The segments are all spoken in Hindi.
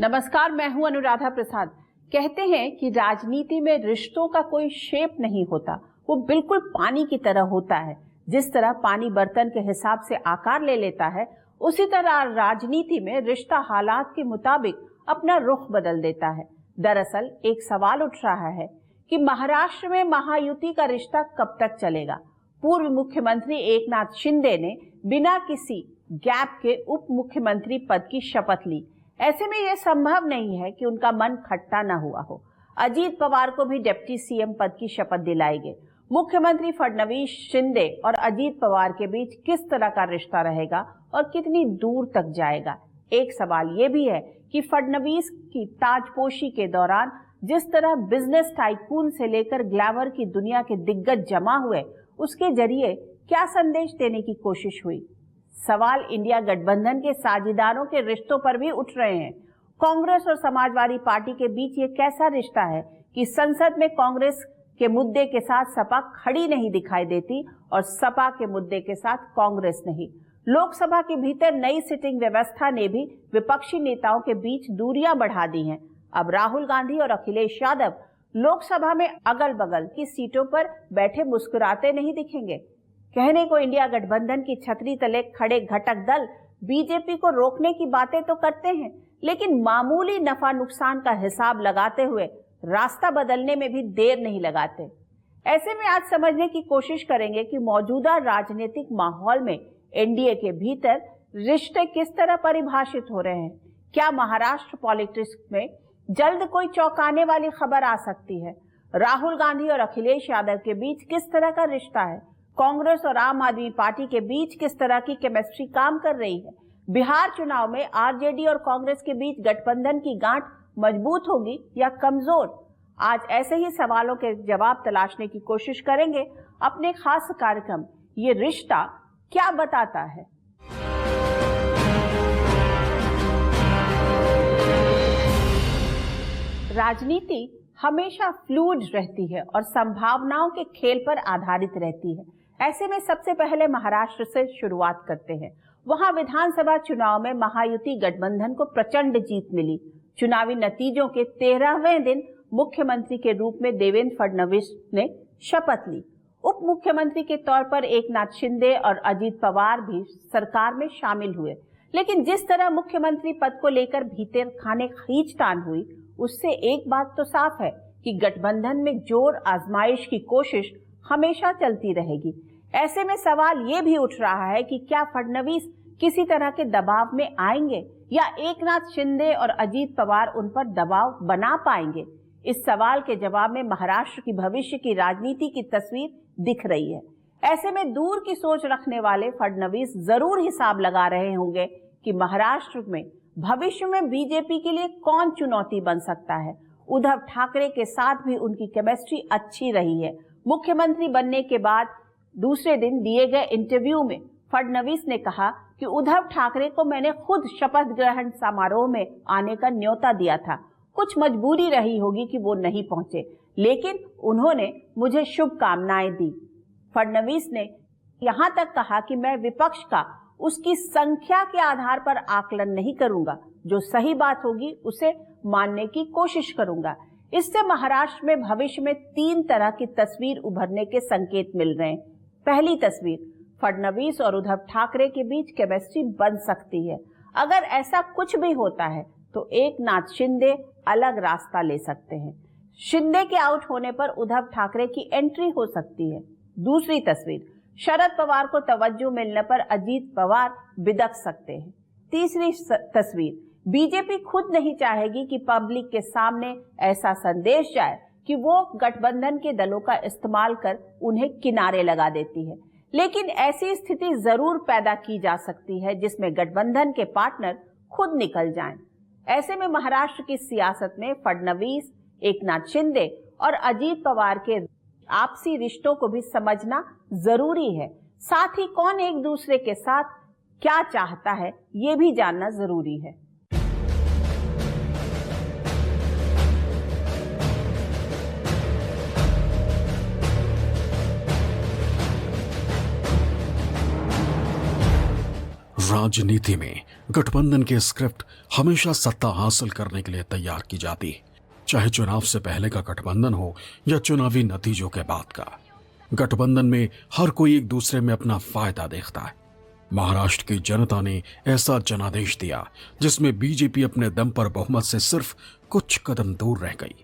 नमस्कार, मैं हूं अनुराधा प्रसाद। कहते हैं कि राजनीति में रिश्तों का कोई शेप नहीं होता, वो बिल्कुल पानी की तरह होता है। जिस तरह पानी बर्तन के हिसाब से आकार ले लेता है, उसी तरह राजनीति में रिश्ता हालात के मुताबिक अपना रुख बदल देता है। दरअसल एक सवाल उठ रहा है कि महाराष्ट्र में महायुति का रिश्ता कब तक चलेगा। पूर्व मुख्यमंत्री एकनाथ शिंदे ने बिना किसी गैप के उप मुख्यमंत्री पद की शपथ ली। ऐसे में यह संभव नहीं है कि उनका मन खट्टा न हुआ हो। अजीत पवार को भी डिप्टी सीएम पद की शपथ दिलाई गई। मुख्यमंत्री फडणवीस, शिंदे और अजीत पवार के बीच किस तरह का रिश्ता रहेगा और कितनी दूर तक जाएगा। एक सवाल ये भी है कि फडणवीस की ताजपोशी के दौरान जिस तरह बिजनेस टाइकून से लेकर ग्लैमर की दुनिया के दिग्गज जमा हुए, उसके जरिए क्या संदेश देने की कोशिश हुई। सवाल इंडिया गठबंधन के साझेदारों के रिश्तों पर भी उठ रहे हैं। कांग्रेस और समाजवादी पार्टी के बीच ये कैसा रिश्ता है कि संसद में कांग्रेस के मुद्दे के साथ सपा खड़ी नहीं दिखाई देती और सपा के मुद्दे के साथ कांग्रेस नहीं। लोकसभा के भीतर नई सिटिंग व्यवस्था ने भी विपक्षी नेताओं के बीच दूरियां बढ़ा दी हैं। अब राहुल गांधी और अखिलेश यादव लोकसभा में अगल बगल की सीटों पर बैठे मुस्कुराते नहीं दिखेंगे। कहने को इंडिया गठबंधन की छतरी तले खड़े घटक दल बीजेपी को रोकने की बातें तो करते हैं, लेकिन मामूली नफा नुकसान का हिसाब लगाते हुए रास्ता बदलने में भी देर नहीं लगाते। ऐसे में आज समझने की कोशिश करेंगे कि मौजूदा राजनीतिक माहौल में एनडीए के भीतर रिश्ते किस तरह परिभाषित हो रहे हैं। क्या महाराष्ट्र पॉलिटिक्स में जल्द कोई चौंकाने वाली खबर आ सकती है। राहुल गांधी और अखिलेश यादव के बीच किस तरह का रिश्ता है। कांग्रेस और आम आदमी पार्टी के बीच किस तरह की केमिस्ट्री काम कर रही है। बिहार चुनाव में आरजेडी और कांग्रेस के बीच गठबंधन की गांठ मजबूत होगी या कमजोर। आज ऐसे ही सवालों के जवाब तलाशने की कोशिश करेंगे अपने खास कार्यक्रम ये रिश्ता क्या बताता है। राजनीति हमेशा फ्लूइड रहती है और संभावनाओं के खेल पर आधारित रहती है। ऐसे में सबसे पहले महाराष्ट्र से शुरुआत करते हैं। वहां विधानसभा चुनाव में महायुति गठबंधन को प्रचंड जीत मिली। चुनावी नतीजों के 13वें दिन मुख्यमंत्री के रूप में देवेंद्र फडणवीस ने शपथ ली। उप मुख्यमंत्री के तौर पर एकनाथ शिंदे और अजीत पवार भी सरकार में शामिल हुए। लेकिन जिस तरह मुख्यमंत्री पद को लेकर भीतर खाने खींचतान हुई, उससे एक बात तो साफ है कि गठबंधन में जोर आजमाइश की कोशिश हमेशा चलती रहेगी। ऐसे में सवाल ये भी उठ रहा है कि क्या फडणवीस किसी तरह के दबाव में आएंगे या एकनाथ शिंदे और अजीत पवार उन पर दबाव बना पाएंगे। इस सवाल के जवाब में महाराष्ट्र की भविष्य की राजनीति की तस्वीर दिख रही है। ऐसे में दूर की सोच रखने वाले फडणवीस जरूर हिसाब लगा रहे होंगे कि महाराष्ट्र में भविष्य में बीजेपी के लिए कौन चुनौती बन सकता है। उद्धव ठाकरे के साथ भी उनकी केमिस्ट्री अच्छी रही है। मुख्यमंत्री बनने के बाद दूसरे दिन दिए गए इंटरव्यू में फडणवीस ने कहा कि उद्धव ठाकरे को मैंने खुद शपथ ग्रहण समारोह में आने का न्योता दिया था। कुछ मजबूरी रही होगी कि वो नहीं पहुंचे, लेकिन उन्होंने मुझे शुभकामनाएं दी। फडणवीस ने यहां तक कहा कि मैं विपक्ष का उसकी संख्या के आधार पर आकलन नहीं करूंगा, जो सही बात होगी उसे मानने की कोशिश करूंगा। इससे महाराष्ट्र में भविष्य में 3 तरह की तस्वीर उभरने के संकेत मिल रहे हैं। पहली तस्वीर, फडणवीस और उद्धव ठाकरे के बीच केमिस्ट्री बन सकती है। अगर ऐसा कुछ भी होता है तो एकनाथ शिंदे अलग रास्ता ले सकते हैं। शिंदे के आउट होने पर उद्धव ठाकरे की एंट्री हो सकती है। दूसरी तस्वीर, शरद पवार को तवज्जो मिलने पर अजीत पवार बिदक सकते हैं। तीसरी तस्वीर, बीजेपी खुद नहीं चाहेगी कि पब्लिक के सामने ऐसा संदेश जाए कि वो गठबंधन के दलों का इस्तेमाल कर उन्हें किनारे लगा देती है। लेकिन ऐसी स्थिति जरूर पैदा की जा सकती है जिसमें गठबंधन के पार्टनर खुद निकल जाएं। ऐसे में महाराष्ट्र की सियासत में फडणवीस, एकनाथ शिंदे और अजीत पवार के आपसी रिश्तों को भी समझना जरूरी है। साथ ही कौन एक दूसरे के साथ क्या चाहता है ये भी जानना जरूरी है। राजनीति में गठबंधन के स्क्रिप्ट हमेशा सत्ता हासिल करने के लिए तैयार की जाती है, चाहे चुनाव से पहले का गठबंधन हो या चुनावी नतीजों के बाद का। गठबंधन में हर कोई एक दूसरे में अपना फायदा देखता है। महाराष्ट्र की जनता ने ऐसा जनादेश दिया जिसमें बीजेपी अपने दम पर बहुमत से सिर्फ कुछ कदम दूर रह गई।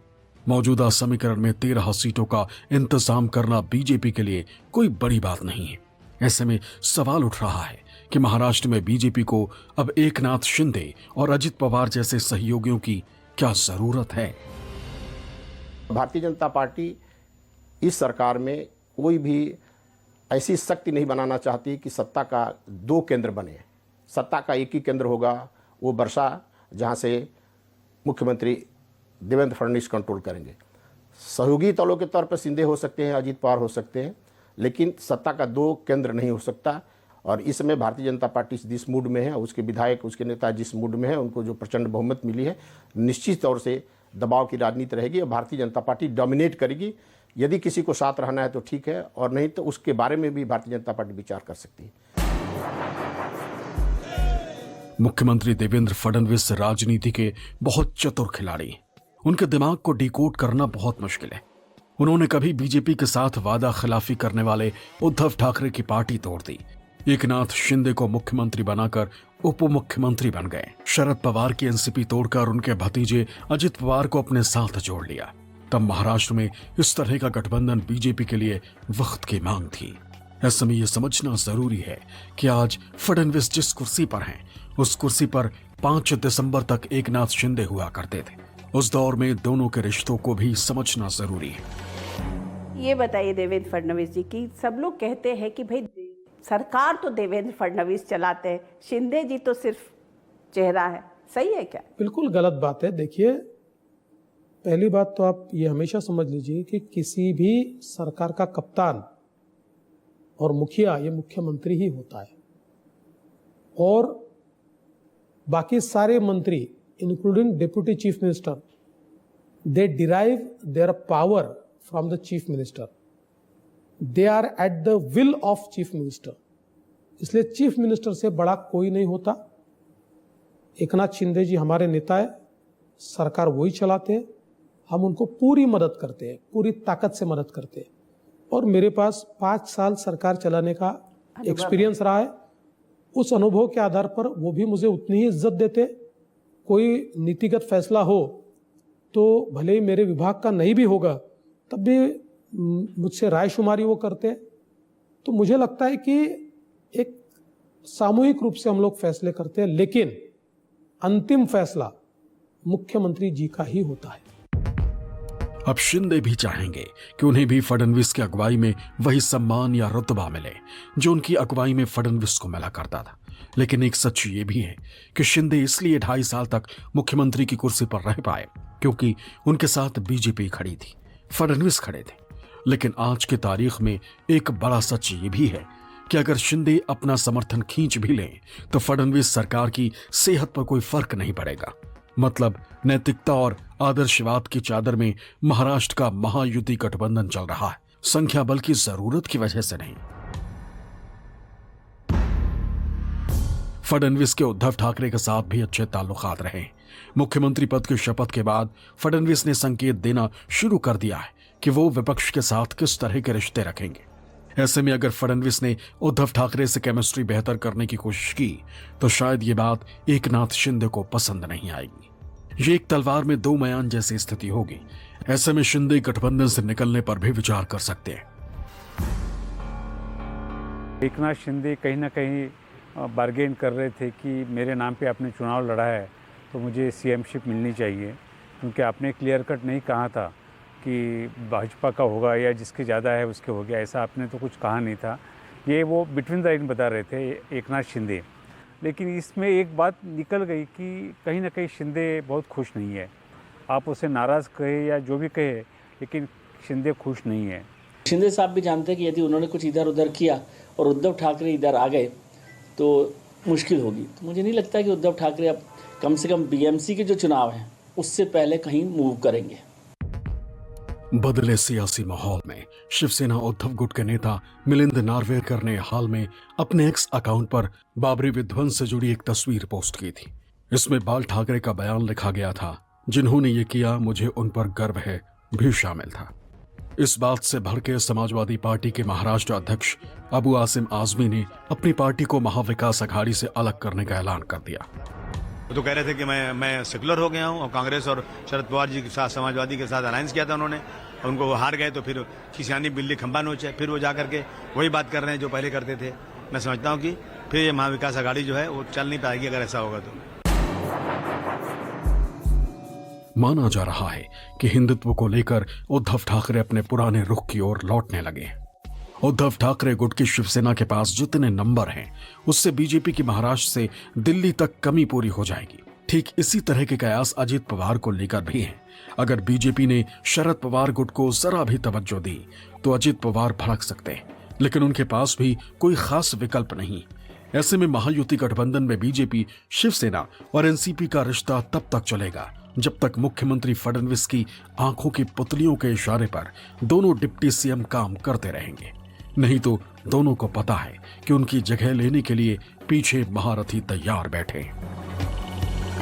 मौजूदा समीकरण में 13 सीटों का इंतजाम करना बीजेपी के लिए कोई बड़ी बात नहीं है। ऐसे में सवाल उठ रहा है कि महाराष्ट्र में बीजेपी को अब एकनाथ शिंदे और अजित पवार जैसे सहयोगियों की क्या जरूरत है। भारतीय जनता पार्टी इस सरकार में कोई भी ऐसी शक्ति नहीं बनाना चाहती कि सत्ता का 2 केंद्र बने। सत्ता का एक ही केंद्र होगा, वो वर्षा, जहां से मुख्यमंत्री देवेंद्र फडणवीस कंट्रोल करेंगे। सहयोगी दलों के तौर पर शिंदे हो सकते हैं, अजित पवार हो सकते हैं, लेकिन सत्ता का 2 केंद्र नहीं हो सकता। और इस समय भारतीय जनता पार्टी जिस मूड में है, उसके विधायक, उसके नेता जिस मूड में है, उनको जो प्रचंड बहुमत मिली है, निश्चित तौर से दबाव की राजनीति रहेगी और भारतीय जनता पार्टी डोमिनेट करेगी। यदि किसी को साथ रहना है तो ठीक है, और नहीं तो उसके बारे में भी भारतीय जनता पार्टी विचार कर सकती है। मुख्यमंत्री देवेंद्र फडणवीस राजनीति के बहुत चतुर खिलाड़ी हैं। उनके दिमाग को डिकोड करना बहुत मुश्किल है। उन्होंने कभी बीजेपी के साथ वादा खिलाफी करने वाले उद्धव ठाकरे की पार्टी तोड़ दी। एकनाथ शिंदे को मुख्यमंत्री बनाकर उप मुख्यमंत्री बन गए। शरद पवार की एनसीपी तोड़कर उनके भतीजे अजित पवार को अपने साथ जोड़ लिया। तब महाराष्ट्र में इस तरह का गठबंधन बीजेपी के लिए वक्त की मांग थी। ऐसे में यह समझना जरूरी है कि आज फडणवीस जिस कुर्सी पर हैं, उस कुर्सी पर 5 दिसंबर तक एकनाथ शिंदे हुआ करते थे। उस दौर में दोनों के रिश्तों को भी समझना जरूरी है। ये बताइए देवेंद्र फडणवीस जी की सब लोग कहते हैं कि भाई सरकार तो देवेंद्र फडणवीस चलाते हैं, शिंदे जी तो सिर्फ चेहरा है, सही है क्या? बिल्कुल गलत बात है। देखिए, पहली बात तो आप ये हमेशा समझ लीजिए कि किसी भी सरकार का कप्तान और मुखिया ये मुख्यमंत्री ही होता है, और बाकी सारे मंत्री including deputy chief minister, they derive their power from the chief minister. They are at the will of chief minister. इसलिए चीफ मिनिस्टर से बड़ा कोई नहीं होता। एकनाथ शिंदे जी हमारे नेता है, सरकार वही चलाते हैं, हम उनको पूरी मदद करते हैं, पूरी ताकत से मदद करते हैं। और मेरे पास 5 साल सरकार चलाने का एक्सपीरियंस रहा है। उस अनुभव के आधार पर वो भी मुझे उतनी ही इज्जत देते। कोई नीतिगत फैसला हो तो भले ही मेरे विभाग का नहीं भी होगा, तब भी मुझसे रायशुमारी वो करते। तो मुझे लगता है कि एक सामूहिक रूप से हम लोग फैसले करते हैं, लेकिन अंतिम फैसला मुख्यमंत्री जी का ही होता है। अब शिंदे भी चाहेंगे कि उन्हें भी फडणवीस की अगुवाई में वही सम्मान या रुतबा मिले जो उनकी अगुवाई में फडणवीस को मिला करता था। लेकिन एक सच ये भी है कि शिंदे इसलिए 2.5 साल तक मुख्यमंत्री की कुर्सी पर रह पाए क्योंकि उनके साथ बीजेपी खड़ी थी, फडणवीस खड़े थे। लेकिन आज की तारीख में एक बड़ा सच ये भी है कि अगर शिंदे अपना समर्थन खींच भी लें तो फडणवीस सरकार की सेहत पर कोई फर्क नहीं पड़ेगा। मतलब नैतिकता और आदर्शवाद की चादर में महाराष्ट्र का महायुति गठबंधन चल रहा है, संख्या बल की जरूरत की वजह से नहीं। फडणवीस के उद्धव ठाकरे के साथ भी अच्छे ताल्लुकात रहे। मुख्यमंत्री पद की शपथ के बाद फडणवीस ने संकेत देना शुरू कर दिया है कि वो विपक्ष के साथ किस तरह के रिश्ते रखेंगे। ऐसे में अगर फडणवीस ने उद्धव ठाकरे से केमिस्ट्री बेहतर करने की कोशिश की तो शायद ये बात एकनाथ शिंदे को पसंद नहीं आएगी। ये एक तलवार में 2 मयान जैसी स्थिति होगी। ऐसे में शिंदे गठबंधन से निकलने पर भी विचार कर सकते हैं। एकनाथ शिंदे कहीं ना कहीं बार्गेन कर रहे थे कि मेरे नाम पे आपने चुनाव लड़ा है तो मुझे सीएमशिप मिलनी चाहिए, क्योंकि आपने क्लियर कट नहीं कहा था कि भाजपा का होगा या जिसके ज़्यादा है उसके हो गया, ऐसा आपने तो कुछ कहा नहीं था। ये वो बिटवीन द लाइन बता रहे थे एकनाथ शिंदे। लेकिन इसमें एक बात निकल गई कि कहीं ना कहीं शिंदे बहुत खुश नहीं है। आप उसे नाराज़ कहे या जो भी कहे, लेकिन शिंदे खुश नहीं है। शिंदे साहब भी जानते हैं कि यदि उन्होंने कुछ इधर उधर किया और उद्धव ठाकरे इधर आ गए तो मुश्किल होगी। तो मुझे नहीं लगता कि उद्धव ठाकरे अब कम से कम बीएमसी के जो चुनाव हैं उससे पहले कहीं मूव करेंगे। बदले सियासी माहौल में शिवसेना उद्धव गुट के नेता मिलिंद नार्वेकर ने हाल में अपने एक्स अकाउंट पर बाबरी विध्वंस से जुड़ी एक तस्वीर पोस्ट की थी। इसमें बाल ठाकरे का बयान लिखा गया था, जिन्होंने ये किया मुझे उन पर गर्व है भी शामिल था। इस बात से भड़के समाजवादी पार्टी के महाराष्ट्र अध्यक्ष अबू आसिम आजमी ने अपनी पार्टी को महाविकास अघाड़ी से अलग करने का ऐलान कर दिया। वो तो कह रहे थे कि मैं सेकुलर हो गया हूं और कांग्रेस और शरद पवार जी के साथ समाजवादी के साथ अलायंस किया था उन्होंने, उनको वो हार गए तो फिर खिसियानी बिल्ली खंबा नोचे, फिर वो जाकर के वही बात कर रहे हैं जो पहले करते थे। मैं समझता हूं कि फिर ये महाविकास अघाड़ी जो है वो चल नहीं पाएगी अगर ऐसा होगा तो। माना जा रहा है कि हिंदुत्व को लेकर उद्धव ठाकरे अपने पुराने रुख की ओर लौटने लगे। उद्धव ठाकरे गुट की शिवसेना के पास जितने नंबर हैं, उससे बीजेपी की महाराष्ट्र से दिल्ली तक कमी पूरी हो जाएगी। ठीक इसी तरह के कयास अजित पवार को लेकर भी हैं। अगर बीजेपी ने शरद पवार गुट को जरा भी तवज्जो दी तो अजित पवार भड़क सकते हैं, लेकिन उनके पास भी कोई खास विकल्प नहीं। ऐसे में महायुति गठबंधन में बीजेपी, शिवसेना और एनसीपी का रिश्ता तब तक चलेगा जब तक मुख्यमंत्री फडणवीस की आंखों की पुतलियों के इशारे पर दोनों डिप्टी सीएम काम करते रहेंगे। नहीं तो दोनों को पता है कि उनकी जगह लेने के लिए पीछे महारथी तैयार बैठे हैं।